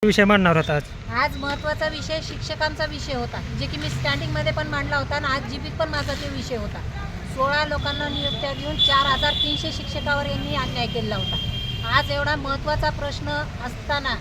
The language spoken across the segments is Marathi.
विषय मांडणार होता आज. आज महत्त्वाचा विषय शिक्षकांचा विषय होता, जे की मी स्टँडिंगमध्ये पण मांडला होता आणि आज जीबीत पण माझा ते विषय होता. 16 लोकांना नियुक्त्या देऊन 4300 शिक्षकावर यांनी अन्याय केला होता. आज एवढा महत्त्वाचा प्रश्न असताना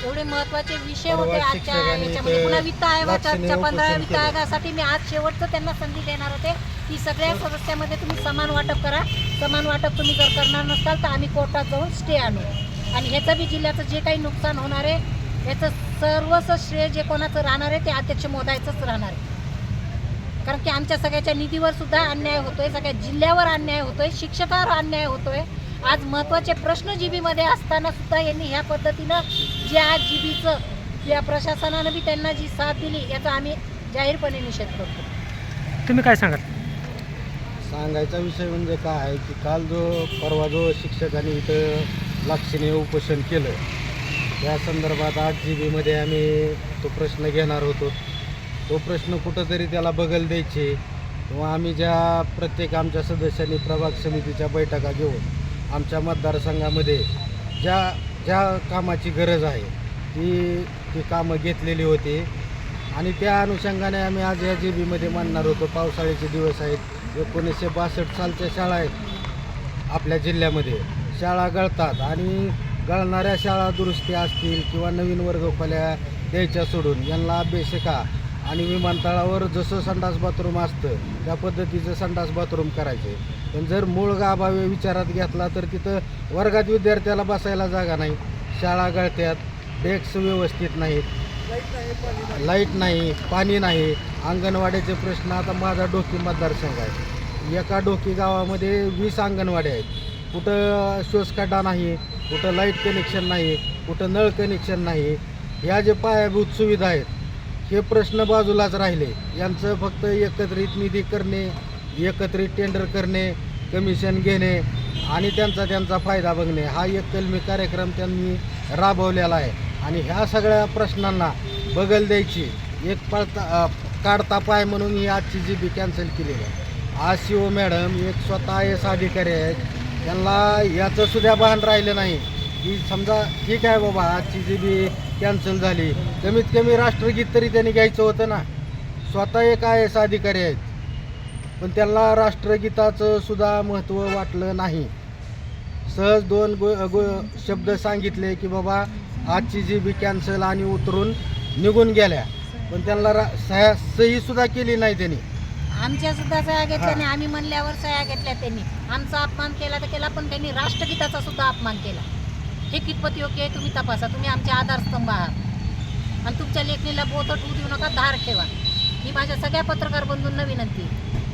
एवढे महत्त्वाचे विषय होते आजच्या याच्यामध्ये. पुन्हा वित्त आयोगाच्या 15 वित्त आयोगासाठी मी आज शेवटचं त्यांना संधी देणार होते की सगळ्या सदस्यामध्ये तुम्ही समान वाटप करा. समान वाटप तुम्ही जर करणार नसाल तर आम्ही कोर्टात जाऊन स्टे आणू आणि ह्याचं बी जिल्ह्याचं जे काही नुकसान होणार आहे याचं सर्वच श्रेय जे कोणाचं राहणार आहे ते अध्यक्ष मोदायचंच राहणार आहे. कारण की आमच्या सगळ्याच्या निधीवर सुद्धा अन्याय होतोय, सगळ्या जिल्ह्यावर अन्याय होतोय, शिक्षकावर अन्याय होतोय. आज महत्त्वाचे प्रश्न जीबीमध्ये असताना सुद्धा यांनी ह्या पद्धतीनं जे आज जीबीचं या प्रशासनानं बी त्यांना जी साथ दिली याचा आम्ही जाहीरपणे निषेध करतो. तुम्ही काय सांगाल? सांगायचा विषय म्हणजे काय आहे की काल परवा शिक्षकांनी इथं लक्षणीय उपोषण केलं त्या संदर्भात 8 जीबीमध्ये आम्ही तो प्रश्न घेणार होतो. तो प्रश्न कुठंतरी त्याला बगल द्यायचे किंवा आम्ही ज्या प्रत्येक आमच्या सदस्यांनी प्रभाग समितीच्या बैठका घेऊन आमच्या मतदारसंघामध्ये ज्या कामाची गरज आहे ती कामं घेतलेली होती आणि त्या अनुषंगाने आम्ही आज या जीबीमध्ये मांडणार होतो. पावसाळ्याचे दिवस आहेत, 1962 सालच्या शाळा आहेत आपल्या जिल्ह्यामध्ये. शाळा गळतात आणि गळणाऱ्या शाळा दुरुस्ती असतील किंवा नवीन वर्गखोल्या द्यायच्या सोडून यांना अभ्यासिका आणि विमानतळावर जसं संडास बाथरूम असतं त्या पद्धतीचं संडास बाथरूम करायचे. पण जर मूळ गाभा विचारात घेतला तर तिथं वर्गात विद्यार्थ्याला बसायला जागा नाही, शाळा गळत्यात, डेस्क व्यवस्थित नाहीत, लाईट नाही, पाणी नाही. अंगणवाड्याचे प्रश्न आता माझा डोकी मतदारसंघ आहे. एका डोकी गावामध्ये 20 अंगणवाड्या आहेत. कुठं शोषखड्डा नाही, कुठं लाईट कनेक्शन नाही, कुठं नळ कनेक्शन नाही. ह्या जे पायाभूत सुविधा आहेत हे प्रश्न बाजूलाच राहिले. यांचं फक्त एकत्रित निधी करणे, एकत्रित टेंडर करणे, कमिशन घेणे आणि त्यांचा फायदा बघणे हा एक कलमी कार्यक्रम त्यांनी राबवलेला आहे. आणि ह्या सगळ्या प्रश्नांना बगल द्यायची एक काढता पाय म्हणून ही आजची जीबी कॅन्सल केलेली आहे. आज CO मॅडम एक स्वतः IAS अधिकारी आहेत, त्यांना याचं सुद्धा भान राहिलं नाही की समजा ठीक आहे बाबा आजची जीबी कॅन्सल झाली, कमीत कमी राष्ट्रगीत तरी त्यांनी घ्यायचं होतं ना. स्वतः एक IAS अधिकारी आहेत पण त्यांना राष्ट्रगीताचं सुद्धा महत्त्व वाटलं नाही. सहज 2 शब्द सांगितले की बाबा आजची जीबी कॅन्सल आणि उतरून निघून गेल्या, पण त्यांना सहीसुद्धा केली नाही त्यांनी. आमच्या सुद्धा सह्या घेतल्या नाही, आम्ही म्हणल्यावर सह्या घेतल्या त्यांनी. आमचा अपमान केला तर केला, पण त्यांनी राष्ट्रगीताचा सुद्धा अपमान केला. हे कितपत योग्य आहे तुम्ही तपासा. तुम्ही आमचे आधारस्तंभ आहात आणि तुमच्या लेखणीला बोथट होऊ देऊ नका, धार ठेवा. ही माझ्या सगळ्या पत्रकार बंधूंना विनंती आहे.